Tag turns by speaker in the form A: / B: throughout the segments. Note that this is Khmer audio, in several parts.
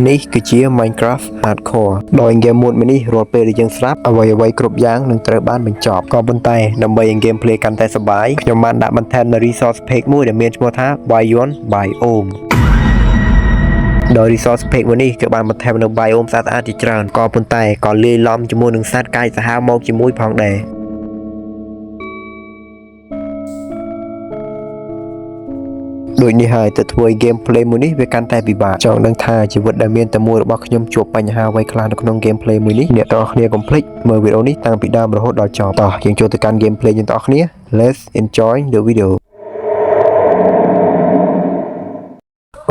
A: នេះគឺជា Minecraft Hardcore ដោយហ្គេម mode នេះរាល់ពេលដែលយើងស្លាប់អ្វីៗគ្រប់យ៉ាងនឹងត្រូវបានបញ្ចប់ក៏ប៉ុន្តែដើម្បីឲ្យ gameplay កាន់តែសប្បាយខ្ញុំបានដាក់បន្ថែមនៅ resource pack មួយដែលមានឈ្មោះថា Bion Biome ដោយ resource pack មួយនេះគឺបានបន្ថែមនៅ biome ស្អាតៗជាច្រើនក៏ប៉ុន្តែក៏លាយឡំជាមួយនឹងសត្វកាយសាហាវមកជាមួយផងដែរដូចនេះហើយទៅធ្វើឲ្យ gameplay មួយនេះវាកាន់តែពិបាកចង់ដឹងថាជីវិតដែលមានតែមួយរបស់ខ្ញុំជួបបញ្ហាអ្វីខ្លះនៅក្នុង gameplay មួយនេះអ្នកទាំងអស់គ្នាកុំភ្លេចមើលវីដេអូនេះតាំងពីដើមរហូតដល់ចប់តោះយើងចូលទៅកាន់ gameplay យើងទាំងអស់គ្នា Let's enjoy the video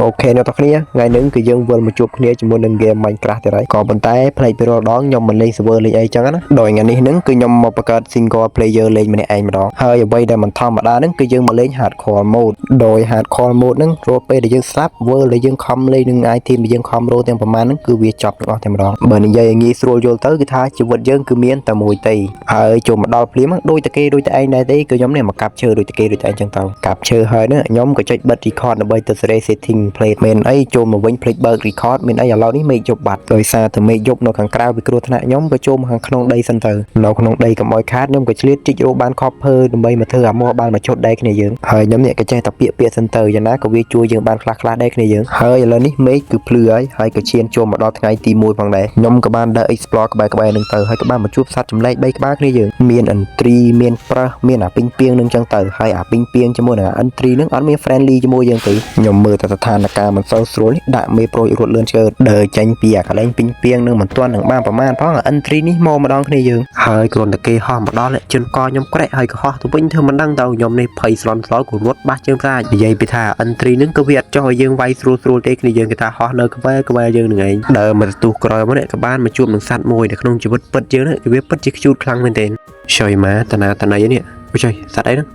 A: អូខេអ្នកទាំងគ្នាថ្ងៃនេះគឺយើងវិលមកជួបគ្នាជាមួយនឹង game Minecraft ទៀតហើយក៏ប៉ុន្តែផ្លេចពីរាល់ដងខ្ញុំមិនលេង server លេងអីចឹងណាដោយថ្ងៃនេះគឺខ្ញុំមកបង្កើត single player លេងម្នាក់ឯងម្ដងហើយអ្វីដែលមិនធម្មតាគឺយើងមកលេង hardcore mode ដោយ hardcore mode រាល់ពេលដែលយើងស្លាប់ world ដែលយើងខំលេងនឹង item ដែលយើងខំរោទាំងប្រមាណគឺវាចប់ទាំងអស់តែម្ដងបើនិយាយឲ្យងាយស្រួលយល់ទៅគឺថាជីវិតយើងគឺមានតែមួយទេហើយចូលមកដល់ភ្លាមដូចតែគេដូចតែឯងដែរទេគឺខ្ញុំនេះមកកាប់ឈើដូចតែគេដូចតែឯងចឹងទៅកាប់ឈើហើយនេះខ្ញុំក៏ចុចបិទ record ដើម្បីទៅ setting play មានអីចូលមកវិញភ្លេចបើក record មានអីឥឡូវនេះមេឃយប់បាត់ដោយសារតែមេឃយប់នៅខាងក្រៅពីគ្រោះថ្នាក់ខ្ញុំក៏ចូលមកខាងក្នុងដីសិនទៅនៅក្នុងដីកុំឲ្យខាតខ្ញុំក៏ឆ្លៀតជីករោបានខប់ភើដើម្បីមកធ្វើអាមោះបានមកជត់ដែរគ្នាយើងហើយខ្ញុំនេះក៏ចេះតែពាក្យសិនទៅយ៉ាងណាក៏វាជួយយើងបានខ្លះដែរគ្នាយើងហើយឥឡូវនេះមេឃគឺភ្លឺហើយក៏ឈានចូលមកដល់ថ្ងៃទី1ផងដែរខ្ញុំក៏បានដើរ explore ក្បែរនឹងទៅហើយក៏បានមកជួបសត្វចម្លែក3ក្បាលគ្នាយើងមានអន្ត្រីមានប្រើសមានអាពីងពីងនឹងចឹងទៅហើយអាពីងពីងជាមួយនឹងអាអន្ត្រីនឹងអត់មាន friendly ជាមួយយើងទេខ្ញុំមើលតែស្ថានភាពមិនសូវស្រួលនេះដាក់មេប្រូចរត់លឿនឆ្កើតដើរចេញពីអាកន្លែងពីងពីងនឹងមិនទាន់នឹងបានប្រមាណផងអាអន្ត្រីនេះមកម្ដងគ្នាយើងហើយគ្រាន់តែគេហោះមកដល់ជន់កខ្ញុំក្រែកហើយក៏ហោះទៅវិញធ្វើមិនដឹងទៅខ្ញុំនេះភ័យស្លន់ស្លោក៏រត់បាសជើងខ្លាចនិយាយពីថាអន្ត្រីនឹងក៏វាអត់ចោះឲ្យយើងវាយស្រួលទេគ្នាយើងគេថាហោះនៅក្បែរយើងនឹងឯងដើរមកទស្សន៍ក្រោយមកនេះក៏បានមកជួបនឹងសត្វមួយនៅក្នុងជីវិតពិតយើងនេះវាពិតជាខ្ជូតខ្លាំងមែនទែនជួយមកតាណានេះអូចុយសត្វអីហ្នឹង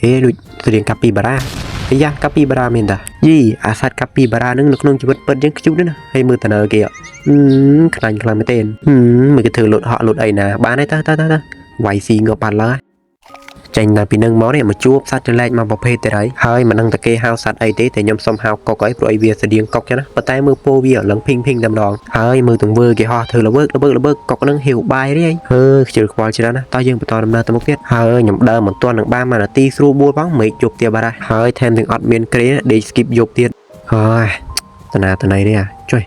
A: ហេដូចស្រៀងកាពីបារ៉ាយ៉ាកាពីបារ៉ាមែនតាយីអាសត្វកាពីបារ៉ានឹងនៅក្នុងជីវិតពិតយើងខ្ជូតណាហើយមើលតើគេខ្លាញ់ខ្លាំងមែនទែនមិនគេធ្វើលុតហក់លុតអីណាបានទេតើវាយស៊ីងប់បានឡើយចេញតែពីនឹងមកនេះមកជួបសត្វចលែកមកប្រភេទទៀតហើយមិនដឹងតែគេហៅសត្វអីទេតែខ្ញុំសុំហៅកុកអីព្រោះអីវាស្តៀងកុកចឹងណាប៉ុន្តែមើលពោវាឡើងភីងតែម្ដងហើយមើលទង្វើគេហោះធ្វើល្វើកកុកនឹងហៀវបាយរីខ្ជិលខ្វល់ច្រើនណាតើយើងបន្តដំណើរទៅមុខទៀតហើយខ្ញុំដើរមិនទាន់នឹងបានមួយនាទីស្រួលបួលផងមេឃយប់ទៀតបាត់ហើយថែមទាំងអត់មានក្រេដេក skip យប់ទៀតហើយតាណាទេជួយ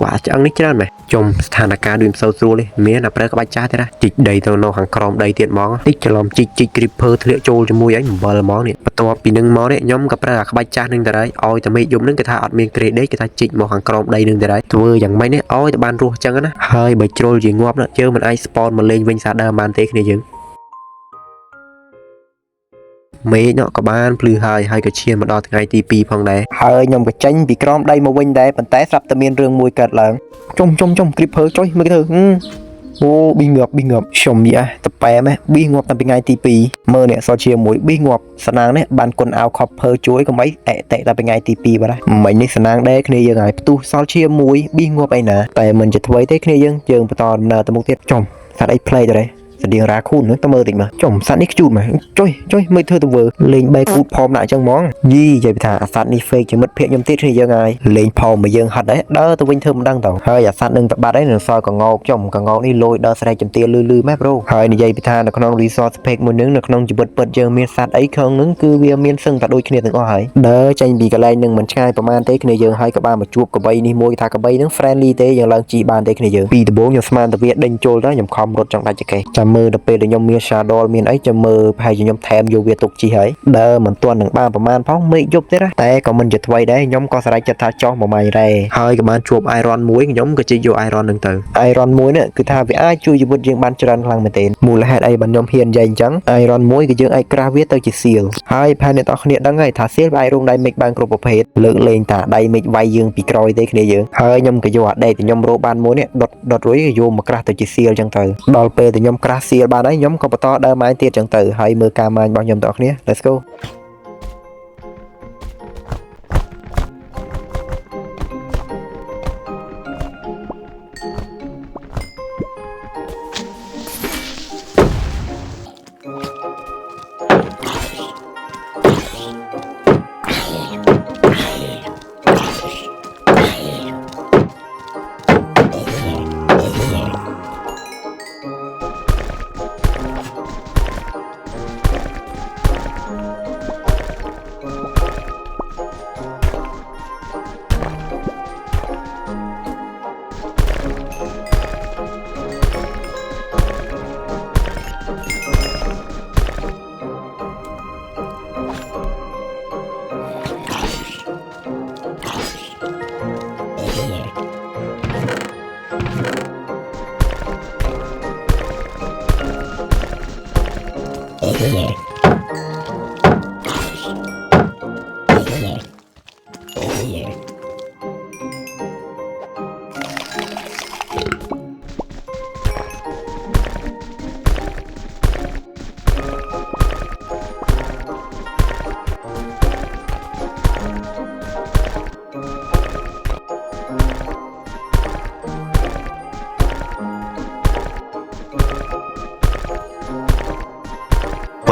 A: វ៉ាឆ្អឹងនេះច្រើនមែនជុំស្ថានភាពដូចមិនសូវស្រួលទេមានអាប្រើក្បាច់ចាស់ទៀតណាជីកដីទៅនៅខាងក្រោមដីទៀតហ្មងតិចច្រឡំជីក creeper ធ្លាក់ចូលជាមួយអីអំបិលហ្មងនេះបន្ទាប់ពីនឹងមកនេះខ្ញុំក៏ប្រើអាក្បាច់ចាស់នឹងទៅហើយឲ្យតែមេឃយប់នឹងគេថាអត់មានក្រេដេកគេថាជីកមកខាងក្រោមដីនឹងទៅហើយធ្វើយ៉ាងម៉េចនេះឲ្យតែបានរស់ចឹងណាហើយបើជ្រុលជាងាប់យើងមិនអាច spawn មកលេងវិញសារដើមបានទេគ្នាយើងមេឃក៏បានភ្លឺហើយក៏ឈានមកដល់ថ្ងៃទី2ផងដែរហើយខ្ញុំក៏ចេញពីក្រោមដីមកវិញដែរប៉ុន្តែស្រាប់តែមានរឿងមួយកើតឡើងចុំ creeper ចុយមើលគេធ្វើអូប៊ីងាប់ខ្ញុំយ៉ាតប៉ែម៉េះប៊ីងាប់តាំងពីថ្ងៃទី2មើលនេះសជាមួយប៊ីងាប់ស្នាងនេះបានគុណអោ copper ជួយកុំអីអេតេតាំងពីថ្ងៃទី2បាត់ហើយមិញនេះស្នាងដែរគ្នាយើងហើយផ្ទុះសល់ជាមួយប៊ីងាប់អីណាតែមិនជាថ្មីទេគ្នាយើងបន្តដំណើរទៅមុខទៀតចុំសត្វអីផ្លេទៅដែរស្តៀងរ៉ាខូនទៅមើលតិចមើលចុំសត្វនេះខ្ជូតមែនចុយមើលធ្វើទៅវើលេងបែកគូតផមដាក់អញ្ចឹងហ្មងយីនិយាយថាអាសត្វនេះ fake ជាមិត្តភក្តិខ្ញុំទៀតគ្នាយើងហើយលេងផមមកយើងហត់ដែរដើរទៅវិញធ្វើមិនដឹងទៅហើយអាសត្វនឹងទៅបាត់ហើយនឹងសល់កងោកចុំកងោកនេះលយដល់ស្រែកចំទាលឺម៉ែប្រូហើយនិយាយពីថានៅក្នុង resort pack មួយនឹងនៅក្នុងជីវិតពិតយើងមានសត្វអីក្នុងនឹងគឺវាមានសឹងតែដូចគ្នាទាំងអស់ហើយដើរចេញពីកន្លែងនឹងមិនឆ្ងាយប្រហែលទេគ្នាយើងហើយក៏បានមកជួបកបីនេះមួយថាកបីនឹង friendly ទេយើងឡើងជីបានទេគ្នាយើងពីដំបូងខ្ញុំស្មានតែវាដេញចូលទៅខ្ញុំខំរត់ចង់ដាច់ចកេះចាំមើលទៅពេលខ្ញុំមាន shadow មានអីចាំមើលប្រហែលជាខ្ញុំថែមយកវាទុកជីហើយដើរមិនទាន់នឹងបានប្រហែលផងមេឃយប់ទេណាតែក៏មិនជាថ្មីដែរខ្ញុំក៏ស្រែកចិត្តថាចោះមួយម៉ៃរ៉ែហើយក៏បានជួប iron មួយខ្ញុំក៏ជិះយក iron នឹងទៅ iron មួយនេះគឺថាវាអាចជួយជីវិតយើងបានច្រើនខ្លាំងមែនទែនមូលហេតុអីបានខ្ញុំហ៊ាននិយាយអញ្ចឹង iron មួយគឺយើងអាចក្រាស់វាទៅជា seal ហើយប្រហែលអ្នកទាំងគ្នាដឹងហើយថា seal វាអាចរងដៃមេឃបានគ្រប់ប្រភេទលើកលែងតាដៃមេឃវាយយើងពីក្រោយទេគ្នាយើងហើយខ្ញុំក៏យកអាដេកខ្ញុំរកបានមួយនេះដុតរួយយកមកក្រាស់ទៅជា seal អញ្ចឹងទៅដល់ពេលដែលខ្ញុំក្រាស់ seal បានហើយខ្ញុំក៏បន្តដើរម៉ាញទៀតចឹងទៅហើយមើលការម៉ាញរបស់ខ្ញុំទាំងអស់គ្នា Let's go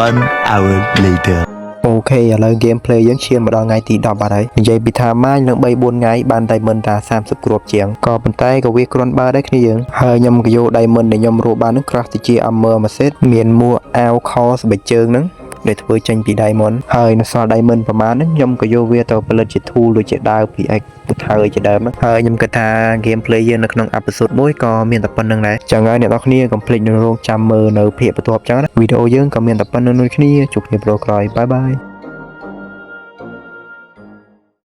B: 1 hour later.
A: អូខេឥឡូវ gameplay យើងឈានមកដល់ថ្ងៃទី10បាត់ហើយនិយាយពីថាម៉ាញនឹង3 4ថ្ងៃបានតែមិនតា30គ្រាប់ជាងក៏ប៉ុន្តែក៏វាគ្រាន់បើដែរគ្នាយើងហើយខ្ញុំក៏យក diamond ដែលខ្ញុំរកបាននឹង craft ទៅជា armor មួយ set មានមួកអាវខស្បែកជើងហ្នឹងដែលធ្វើចេញពី diamond ហើយនៅសល់ diamond ប្រហែលហ្នឹងខ្ញុំក៏យកវាទៅផលិតជា tool ដូចជាដាវ pickaxe ពុទ្ធហើយជាដើមហើយខ្ញុំគិតថា gameplay យើងនៅក្នុង episode 1ក៏មានតែប៉ុណ្្នឹងដែរចឹងហើយអ្នកនរគ្នាកុំភ្លេចនឹងរងចាំមើលនៅភាគបន្ទាប់ចឹងណាវីដេអូយើងក៏មានតែប៉ុណ្្នឹងដូចគ្នាជួបគ្នាប្រូក្រោយបាយបាយ